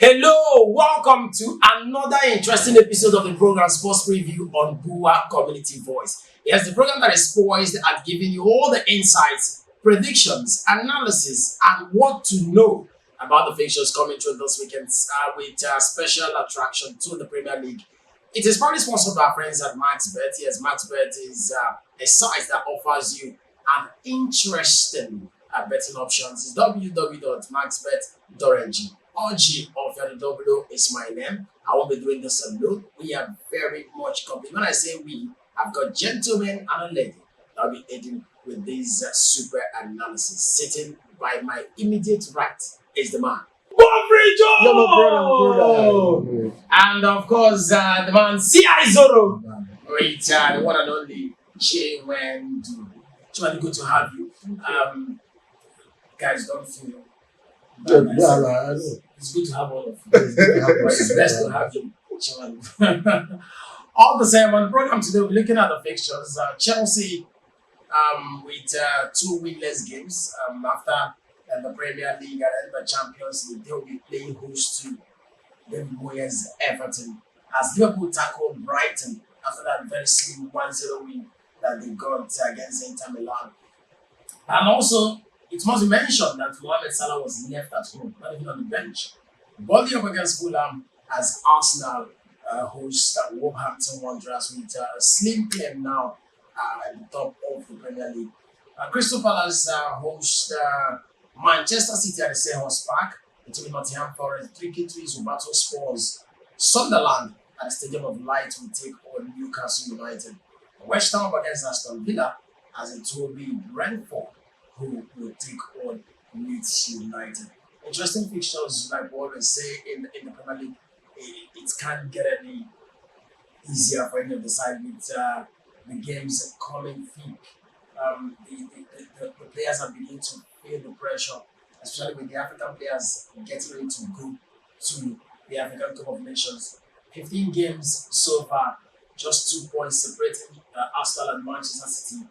Hello, welcome to another interesting episode of the program Sports Preview on Buwa Community Voice. Yes, the program that is poised at giving you all the insights, predictions, analysis, and what to know about the fixtures coming through this weekend with special attraction to the Premier League. It is probably sponsored by our friends at MaxBet. Yes, MaxBet is a site that offers you an interesting betting options. It's www.maxbet.ng. OG of Yadodobulo is my name. I won't be doing this alone. We are very much complete. When I say we, I've got gentlemen and a lady that will be aiding with this super analysis. Sitting by my immediate right is the man. Yo, my brother. And of course, the man C.I. Zoro. With the one and only Chiwendu. Chiwendu, good to have you. Guys, don't feel bad. It's good to have all of you. It's best to have you. Chiwendu. All the same, on the program today, we're looking at the fixtures. Chelsea with two winless games after the Premier League and the Champions League. They'll be playing host to David Moyes' Everton as Liverpool tackled Brighton after that very slim 1-0 win that they got against Inter Milan. And also, it must be mentioned that Mohamed Salah was left at home, not even on the bench. Body up against Fulham as Arsenal host Wolverhampton Wanderers with a slim claim now at the top of the Premier League. Crystal Palace host Manchester City at the Selhurst Park. Between Nottingham Forest, 3-3 will battle Spurs. Sunderland at the Stadium of Light will take on Newcastle United. West Ham against Aston Villa as it will be Brentford who will take on Leeds United. Interesting fixtures, like we always say in the Premier League. It can't get any easier for any of the side with the games coming thick. The players are beginning to feel the pressure, especially with the African players getting ready to go to the African Cup of Nations. 15 games so far, just 2 points separating Arsenal and Manchester City.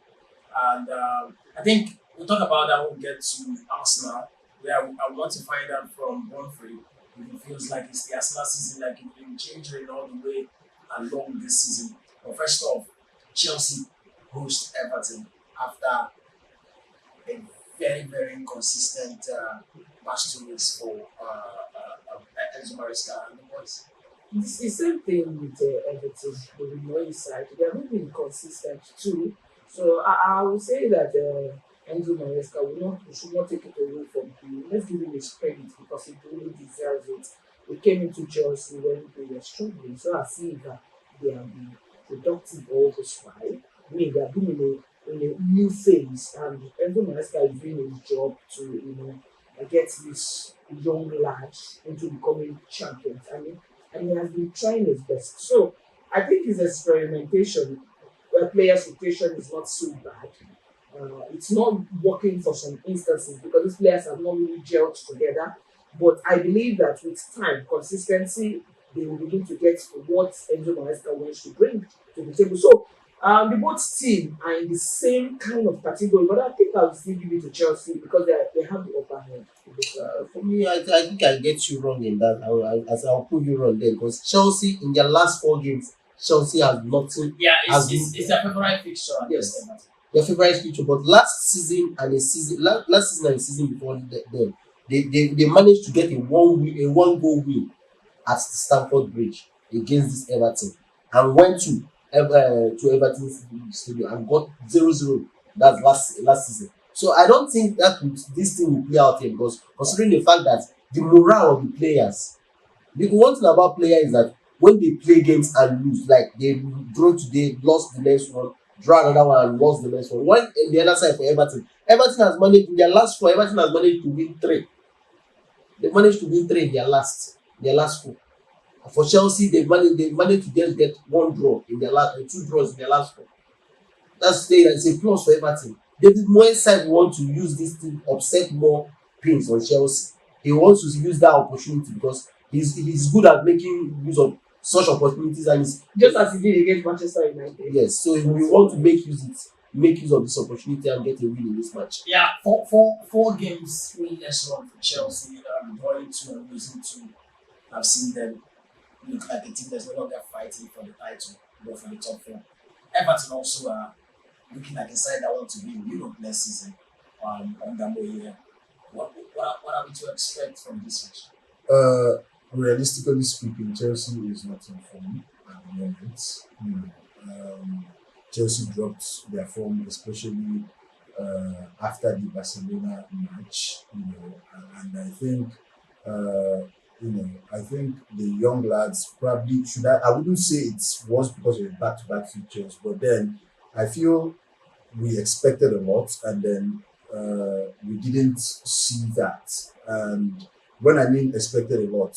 And I think we'll talk about that when we get to Arsenal, where I want to find out from Bonfrey if it feels like it's the Arsenal season, like it's been changing all the way along this season. But first off, Chelsea host Everton after a very, very inconsistent past 2 weeks for Enzo Maresca and the boys. It's the same thing with Everton, with the Moyes side. They are not being consistent too. So I would say that Enzo Maresca should not take it away from him. Let's give him his credit because he really deserves it. He came into Chelsea when they were struggling. So I see that they have been productive all this while. I mean, they have been in a new phase, and Enzo Maresca is doing his job to get this young lads into becoming champions. And he has been trying his best. So I think his experimentation, where players' rotation is not so bad. It's not working for some instances because these players have not really gelled together. But I believe that with time, consistency, they will begin to get what Enzo Maresca wants to bring to the table. So the both teams are in the same kind of category, but I think I'll still give it to Chelsea because they have the upper hand. For me, I think I get you wrong in that. I'll prove you wrong there because Chelsea in their last 4 games, Chelsea has nothing. Yeah, it's their favorite fixture. Yes, their favorite fixture. But last season and the season before they managed to get a 1-goal win at the Stamford Bridge against this Everton and went to Everton's stadium and got 0-0. That's last season. So I don't think that this thing will play out here because considering the fact that the morale of the players, the one thing about players is that when they play games and lose, like they draw today, lost the next one, draw another one and lost the next one. One on the other side for Everton has managed in their last 4. Everton has managed to win 3. They managed to win 3 in their last 4. For Chelsea, they managed to just get 1 draw in their last 2 draws in their last 4. That's a plus for Everton. David Moyes side want to use this thing, upset more pains on Chelsea. He wants to use that opportunity because he's good at making use of such opportunities and just as he did against Manchester United. Yes, so we want to make use of this opportunity and get a win in this match. Yeah, four games winless run for Chelsea, going to and losing to I've seen them look like a team that's no longer fighting for the title, but for the top four. Everton also are looking like a side that want to be in Europe next season under Moyes. What are we to expect from this match? Realistically speaking, Chelsea is not in form at the moment. You know, Chelsea dropped their form, especially after the Barcelona match. You know, and I think I think the young lads probably should. I wouldn't say it was because of back-to-back fixtures, but then I feel we expected a lot, and then we didn't see that. And when I mean expected a lot,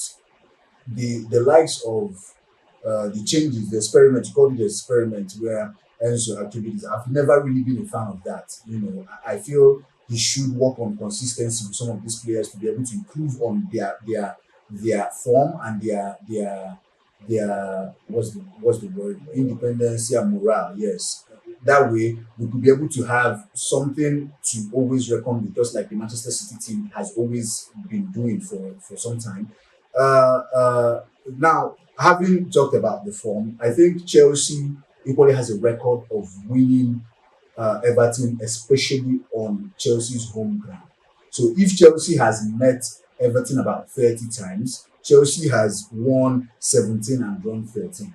the likes of the changes, the experiment, you call it the experiment, where Enzo activities. I've never really been a fan of that. You know, I feel he should work on consistency with some of these players to be able to improve on their form and their what's the word, independence and morale. Yes, that way we could be able to have something to always reckon with, just like the Manchester City team has always been doing for some time. Now, having talked about the form, I think Chelsea equally has a record of winning Everton, especially on Chelsea's home ground. So if Chelsea has met Everton about 30 times, Chelsea has won 17 and drawn 13.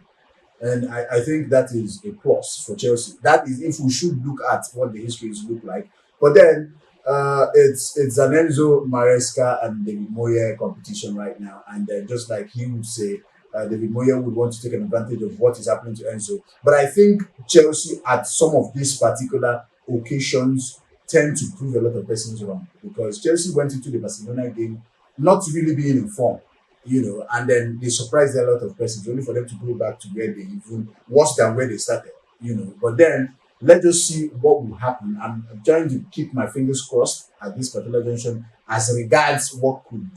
And I think that is a plus for Chelsea. That is if we should look at what the histories look like. But then it's an Enzo Maresca and David Moyes competition right now. And just like he would say, David Moyes would want to take an advantage of what is happening to Enzo. But I think Chelsea at some of these particular occasions tend to prove a lot of persons wrong, because Chelsea went into the Barcelona game not really being in form, you know, and then they surprised a lot of persons only for them to go back to where they even worse than where they started, you know. But then let's just see what will happen. I'm trying to keep my fingers crossed at this particular junction as regards what could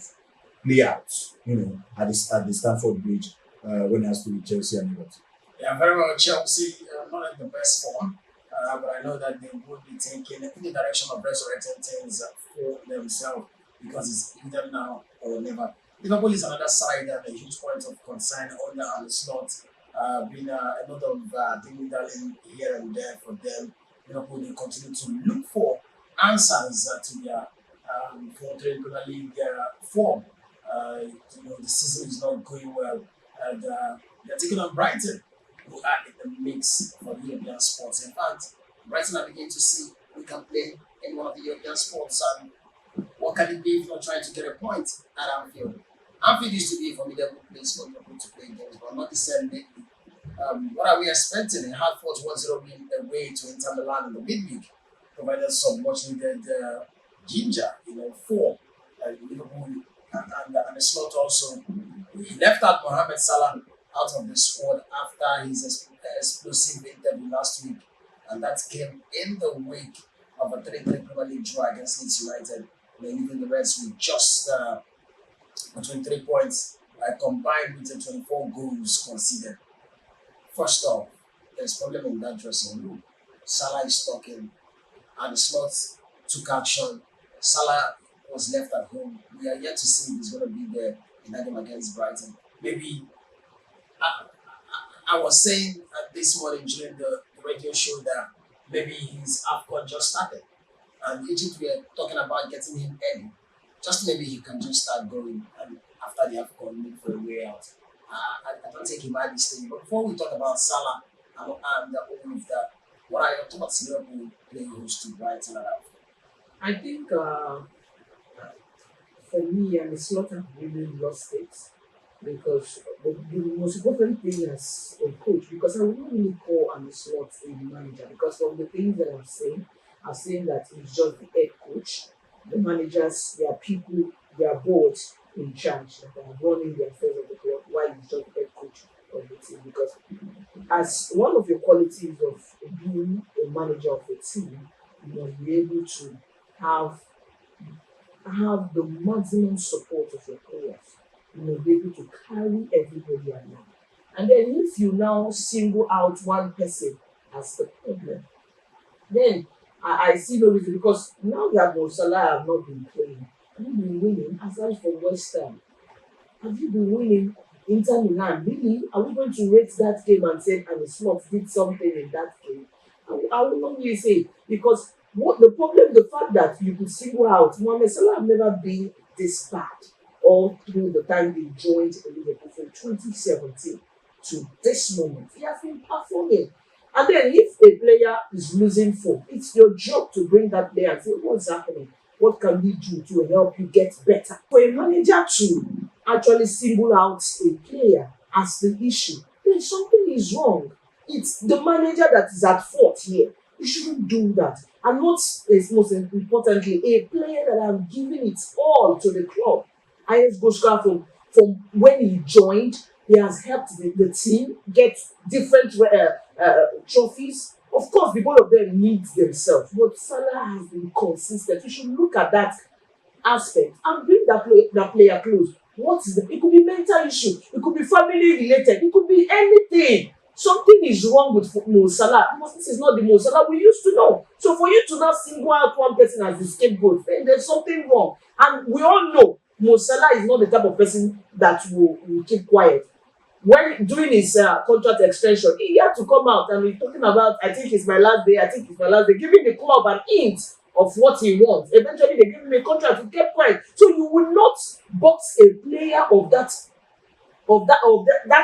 play out, you know, at the Stamford Bridge when it has to be Chelsea and Everton. Yeah, very well. Chelsea, not in the best form, but I know that they would be taking in the direction of resurrecting things for themselves, because it's either now or never. Liverpool is another side and a huge point of concern under and slot. Been a lot of dilly-dallying here and there for them. Liverpool will continue to look for answers to their faltering Premier League form. You know, the season is not going well, and they're taking on Brighton, who are in the mix for the European sports. In fact, Brighton are beginning to see we can play in one of the European sports, and what can it be if not trying to get a point at Anfield? Anfield used to be a formidable place for Liverpool to play games, but not the same lately. What are we expecting? A hard fought 1-0 win away to Inter Milan in the midweek provided some much needed ginger, you know, for Liverpool and the slot also. He left out Mohamed Salah out of the squad after his explosive interview last week, and that came in the wake of a 3-3 Premier League draw against Leeds United, leaving the Reds with just 23 points, combined with the 24 goals conceded. First off, there's problem in that dressing room. Salah is talking, and the slot took action. Salah was left at home. We are yet to see if he's going to be there in that game against Brighton. Maybe I was saying this morning during the radio show that maybe his AFCON just started, and Egypt were talking about getting him early. Just maybe he can just start going, and after the AFCON, look for a way out. I don't think he might be staying. But before we talk about Salah and all of that, what are your thoughts Liverpool playing host to Brighton and AFCON? I think for me, and the slot have really lost it, because the most important thing as a coach, because I would not really call and slot a manager, because from the things that I'm saying that he's just the head coach. The managers, their people, their boards in charge that are running the affairs of the club, while he's just the head coach of the team. Because as one of your qualities of being a manager of a team, you must be able to have the maximum support of your players. You must be able to carry everybody along. And then if you now single out one person as the problem, then I see no reason, because now that Mo Salah have not been playing, and been winning aside from West Ham. have you been winning Inter Milan? Really? Are we going to rate that game and say and the slot did something in that game? I will not really say because what the problem, the fact that you could single out Mohamed Salah have never been this bad all through the time they joined Liverpool from 2017 to this moment. He has been performing. And then if a player is losing form, it's your job to bring that player and say, what's happening? What can we do to help you get better? For a manager to actually single out a player as the issue, then something is wrong. It's the manager that is at fault here. You shouldn't do that. And most importantly, a player that has given its all to the club. Highest goal scorer from when he joined, he has helped the team get different trophies. Of course, the both of them need themselves, but Salah has been consistent. You should look at that aspect and bring that player close. What is it could be mental issue, it could be family related, it could be anything. Something is wrong with Mo Salah because this is not the Mo Salah we used to know. So for you to now single out one person as the scapegoat, then there's something wrong. And we all know Mo Salah is not the type of person that will keep quiet. When doing his contract extension, he had to come out and be talking about, I think it's my last day, giving the club an hint of what he wants. Eventually, they give him a contract, he kept quiet. So you will not box a player of that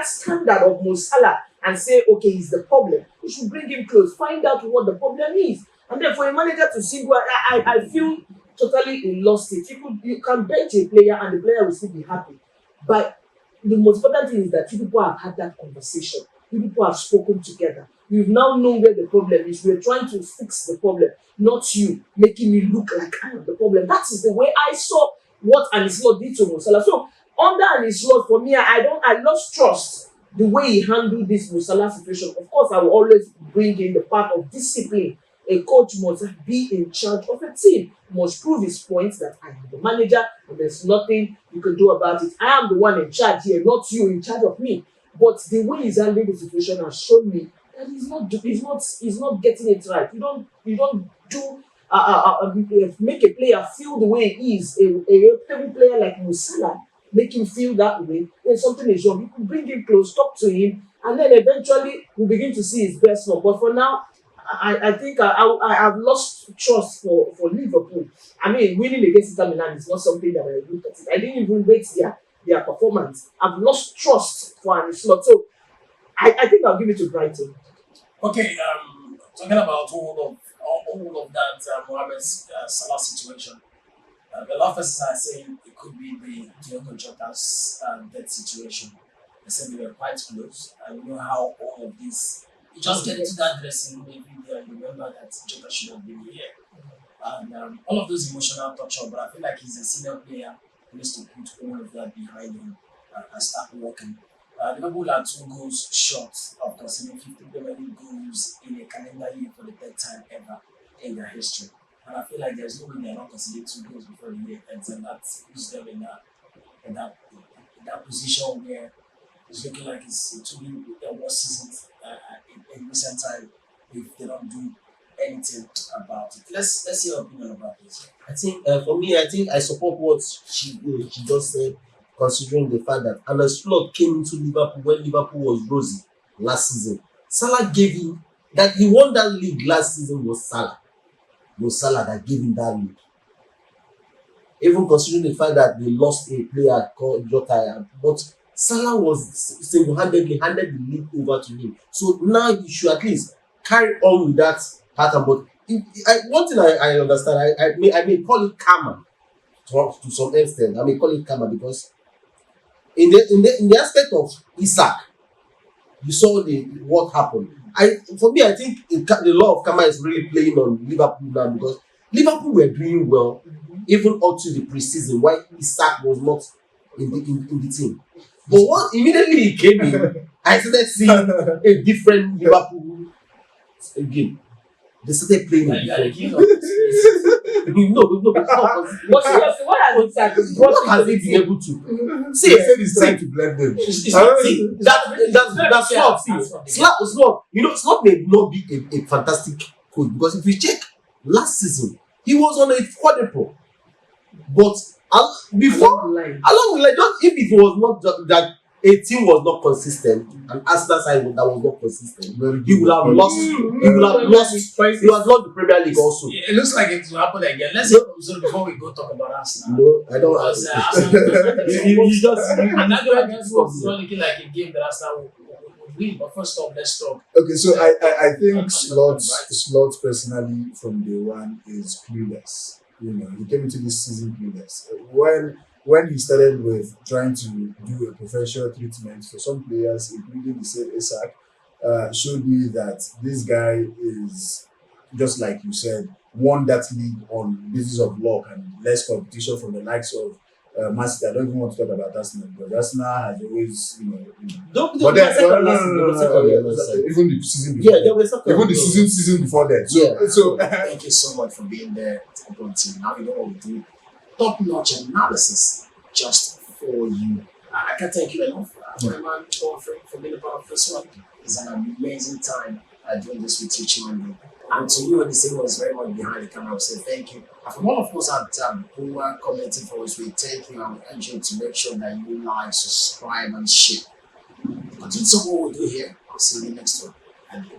standard of Mo Salah and say, okay, he's the problem. You should bring him close, find out what the problem is. And then for a manager to single, I feel totally he lost it. You can bench a player and the player will still be happy. But the most important thing is that you people have had that conversation. You people have spoken together. You've now known where the problem is. We're trying to fix the problem, not you making me look like I am the problem. That is the way I saw what Anislot did to Mo Salah. So under Anislot, for me, I lost trust the way he handled this Mo Salah situation. Of course, I will always bring in the part of discipline. A coach must be in charge of a team, must prove his point that I am the manager and there's nothing you can do about it. I am the one in charge here, not you in charge of me. But the way he's handling the situation has shown me that he's not getting it right. You don't do make a player feel the way he is. A reputable player like Mo Salah, make him feel that way. When something is wrong, you can bring him close, talk to him, and then eventually we begin to see his best form. But for now, I think I've lost trust for Liverpool. I mean, winning against Inter Milan is not something that I look at it. I didn't even rate their performance. I've lost trust for Anislot. So I think I'll give it to Brighton. Okay, talking about all of that Mohamed Salah situation. A lot of persons are saying it could be the Diogo Jota's death situation. They said they were quite close. And you know how all of this. You just get into that dressing room every day and you remember that Jota should have been here. And all of those emotional touch-up, but I feel like he's a senior player who needs to put all of that behind him and start working. Liverpool are 2 goals short of conceding 50 Premier League goals in a calendar year for the 3rd time ever in their history. And I feel like there's no way they're not conceding 2 goals before the year ends, and that puts them in that position where it's looking like it will be their worst season in recent time if they don't do anything about it. Let's hear your opinion about this. I think for me, I support what she just said, considering the fact that Anislot came into Liverpool when Liverpool was rosy last season. Salah gave him that he won that league last season was Salah. It was Salah that gave him that league. Even considering the fact that they lost a player called Jota, but Salah was single-handedly handed the league over to him. So now he should at least carry on with that pattern. But one thing I understand, I may call it karma to some extent. I may call it karma because in the aspect of Isaac, you saw what happened. For me, I think the law of karma is really playing on Liverpool now because Liverpool were doing well even up to the preseason, while Isaac was not in the team. But what immediately he came in, I started seeing a different Liverpool again. They started playing a different. No, it's not. What has he been able to? See, He said he's trying to blend them. That's Slot. Slot. You know, Slot may not be a fantastic coach because if you check last season, he was on a quadruple. But Before, Along the line. along the line, just if it was not that a team was not consistent, and Arsenal side that was not consistent, he would have lost. He would have lost. He would have lost the Premier League also. It looks like it will happen again. Let's say before we go talk about Arsenal. No, I don't. Because Arsenal, You just. and that game against Wolves is not looking like a game that Arsenal would win. But first off, let's talk. Okay, so I think Slots personally from day one is clueless. You know, he came into this season clueless. When he started with trying to do a professional treatment for some players, including the said Isak, showed me that this guy is just like you said, won that league on basis of luck and less competition from the likes of Man City. I don't even want to talk about Arsenal because Arsenal has always, Don't. but then Even even the season before, they were second. even the season before that. So Thank you so much for being there. Now you know what we do. Top-notch analysis just for you. I can't thank you enough. My man, for being a part of this one. It's an amazing time doing this with you, Chimando. And to you, the same was very much behind the camera. I say thank you. And from all of us at Buwa commenting for us, we thank you and urge you to make sure that you like, subscribe, and share. Continue to what we do here. I'll see you next one.